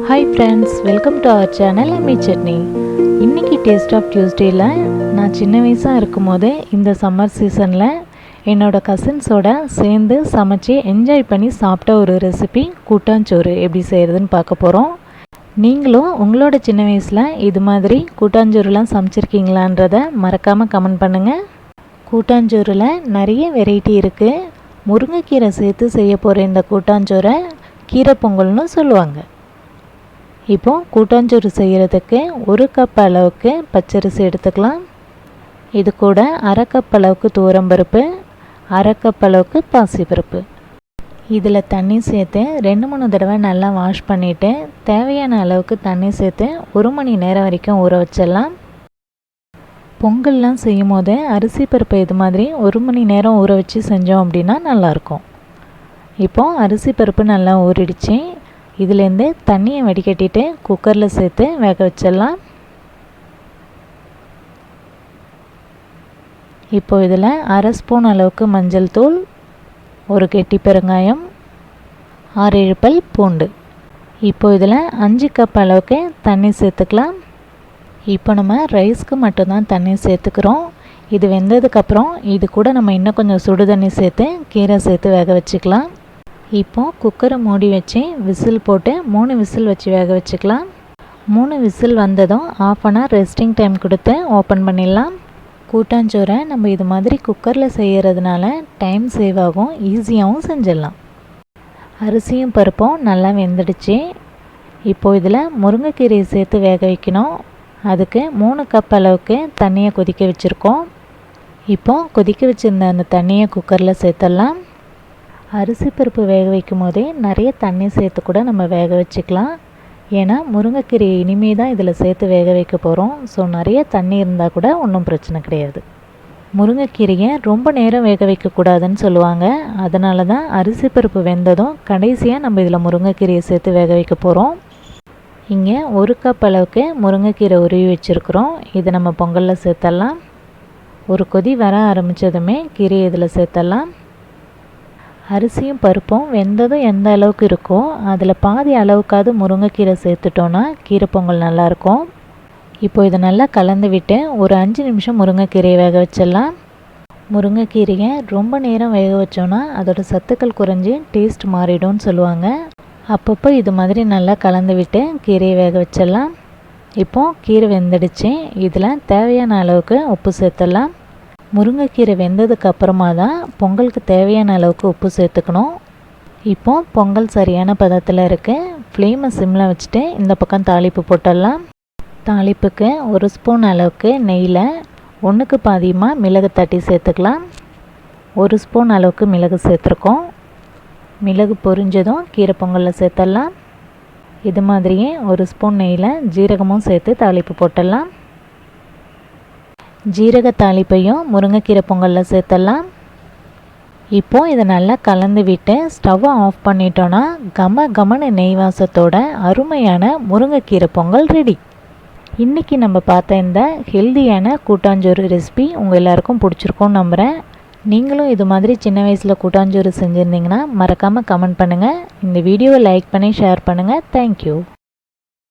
Hi friends, welcome to our channel Ammi Chutney. இன்னைக்கு taste of டியூஸ்டேல நான் சின்ன வயசா இருக்கும்போது இந்த சம்மர் சீசனில் என்னோட கசின்ஸோட சேர்ந்து சமைச்சு என்ஜாய் பண்ணி சாப்பிட்ட ஒரு ரெசிபி கூட்டாஞ்சோறு எப்படி செய்கிறதுன்னு பார்க்க போகிறோம். நீங்களும் உங்களோட சின்ன வயசில் இது மாதிரி கூட்டாஞ்சோறுலாம் சமைச்சிருக்கீங்களான்றதை மறக்காமல் கமெண்ட் பண்ணுங்கள். கூட்டாஞ்சோறில் நிறைய வெரைட்டி இருக்குது. முருங்கைக்கீரை சேர்த்து செய்ய போகிற இந்த கூட்டாஞ்சோறை கீரை பொங்கல்னு சொல்லுவாங்க. இப்போ கூட்டாஞ்சோறு செய்கிறதுக்கு 1 கப் அளவுக்கு பச்சரிசி எடுத்துக்கலாம். இது கூட 1/2 கப் அளவுக்கு துவரம்பருப்பு, 1/2 கப் அளவுக்கு பாசிப்பருப்பு. இதில் தண்ணி சேர்த்து 2-3 தடவை நல்லா வாஷ் பண்ணிவிட்டு தேவையான அளவுக்கு தண்ணி சேர்த்து 1 மணி நேரம் வரைக்கும் ஊற வச்சிடலாம். பொங்கல்லாம் செய்யும் போது அரிசி பருப்பை இது மாதிரி 1 மணி நேரம் ஊற வச்சு செஞ்சோம் அப்படின்னா நல்லாயிருக்கும். இப்போது அரிசி பருப்பு நல்லா ஊறிடுச்சு. இதிலேருந்து தண்ணியை வடிகட்டிட்டு குக்கரில் சேர்த்து வேக வச்சிடலாம். இப்போ இதில் 1/2 ஸ்பூன் அளவுக்கு மஞ்சள் தூள், 1 கெட்டி பெருங்காயம், 6-7 பல் பூண்டு. இப்போ இதில் 5 கப் அளவுக்கு தண்ணி சேர்த்துக்கலாம். இப்போ நம்ம ரைஸ்க்கு மட்டும்தான் தண்ணி சேர்த்துக்கிறோம். இது வெந்ததுக்கப்புறம் இது கூட நம்ம இன்னும் கொஞ்சம் சுடு தண்ணி சேர்த்து கீரை சேர்த்து வேக வச்சுக்கலாம். இப்போது குக்கரை மூடி வச்சு விசில் போட்டு 3 விசில் வச்சு வேக வச்சுக்கலாம். 3 விசில் வந்ததும் 1/2 அன் ஹவர் ரெஸ்டிங் டைம் கொடுத்து ஓப்பன் பண்ணிடலாம். கூட்டாஞ்சோறை நம்ம இது மாதிரி குக்கரில் செய்கிறதுனால டைம் சேவ் ஆகும், ஈஸியாகவும் செஞ்சிடலாம். அரிசியும் பருப்பும் நல்லா வெந்துடுச்சு. இப்போது இதில் முருங்கைக்கீரையை சேர்த்து வேக வைக்கணும். அதுக்கு 3 கப் அளவுக்கு தண்ணியை கொதிக்க வச்சுருக்கோம். இப்போது கொதிக்க வச்சுருந்த அந்த தண்ணியை குக்கரில் சேர்த்துடலாம். அரிசி பருப்பு வேக வைக்கும் போதே நிறைய தண்ணி சேர்த்து கூட நம்ம வேக வச்சுக்கலாம். ஏன்னா முருங்கைக்கீரையை இனிமே தான் இதில் சேர்த்து வேக வைக்க போகிறோம். ஸோ நிறைய தண்ணி இருந்தால் கூட ஒன்றும் பிரச்சனை கிடையாது. முருங்கைக்கீரையை ரொம்ப நேரம் வேக வைக்கக்கூடாதுன்னு சொல்லுவாங்க. அதனால தான் அரிசி பருப்பு வெந்ததும் கடைசியாக நம்ம இதில் முருங்கைக்கீரையை சேர்த்து வேக வைக்க போகிறோம். இங்கே 1 கப் அளவுக்கு முருங்கைக்கீரை உருவி வச்சுருக்குறோம். இதை நம்ம பொங்கலில் சேர்த்துடலாம். ஒரு கொதி வர ஆரம்பித்ததுமே கீரையை இதில் சேர்த்துடலாம். அரிசியும் பருப்பும் வெந்ததும் எந்த அளவுக்கு இருக்கோ அதில் பாதி அளவுக்காவது முருங்கைக்கீரை சேர்த்துட்டோன்னா கீரை பொங்கல் நல்லாயிருக்கும். இப்போ இதை நல்லா கலந்து விட்டு ஒரு 5 நிமிஷம் முருங்கைக்கீரையை வேக வச்சிடலாம். முருங்கைக்கீரையை ரொம்ப நேரம் வேக வச்சோன்னா அதோட சத்துக்கள் குறைஞ்சி டேஸ்ட் மாறிடும்னு சொல்லுவாங்க. அப்பப்போ இது மாதிரி நல்லா கலந்து விட்டு கீரையை வேக வச்சிடலாம். இப்போது கீரை வெந்துடுச்சு. இதில் தேவையான அளவுக்கு உப்பு சேர்த்துடலாம். முருங்கைக்கீரை வெந்ததுக்கு அப்புறமா தான் பொங்கலுக்கு தேவையான அளவுக்கு உப்பு சேர்த்துக்கணும். இப்போது பொங்கல் சரியான பதத்தில் இருக்குது. ஃப்ளேமை சிம்மில் வச்சுட்டு இந்த பக்கம் தாளிப்பு போட்டுடலாம். தாளிப்புக்கு 1 ஸ்பூன் அளவுக்கு நெய்யில் 1க்கு பாதியமாக மிளகு தட்டி சேர்த்துக்கலாம். 1 ஸ்பூன் அளவுக்கு மிளகு சேர்த்துருக்கோம். மிளகு பொரிஞ்சதும் கீரை பொங்கலில் சேர்த்துடலாம். இது மாதிரியே 1 ஸ்பூன் நெய்யில் ஜீரகமும் சேர்த்து தாளிப்பு போட்டுடலாம். ஜீரக தாளிப்பையும் முருங்கைக்கீரை பொங்கலில் சேர்த்துடலாம். இப்போது இதை நல்லா கலந்து விட்டு ஸ்டவ்வை ஆஃப் பண்ணிட்டோன்னா கம நெய் வாசத்தோட அருமையான முருங்கைக்கீரை பொங்கல் ரெடி. இன்றைக்கி நம்ம பார்த்த இந்த ஹெல்தியான கூட்டாஞ்சோறு ரெசிபி உங்கள் எல்லாருக்கும் பிடிச்சிருக்கும்னு நம்புகிறேன். நீங்களும் இது மாதிரி சின்ன வயசில் கூட்டாஞ்சோறு செஞ்சுருந்தீங்கன்னா மறக்காமல் கமெண்ட் பண்ணுங்கள். இந்த வீடியோவை லைக் பண்ணி ஷேர் பண்ணுங்கள். தேங்க்யூ.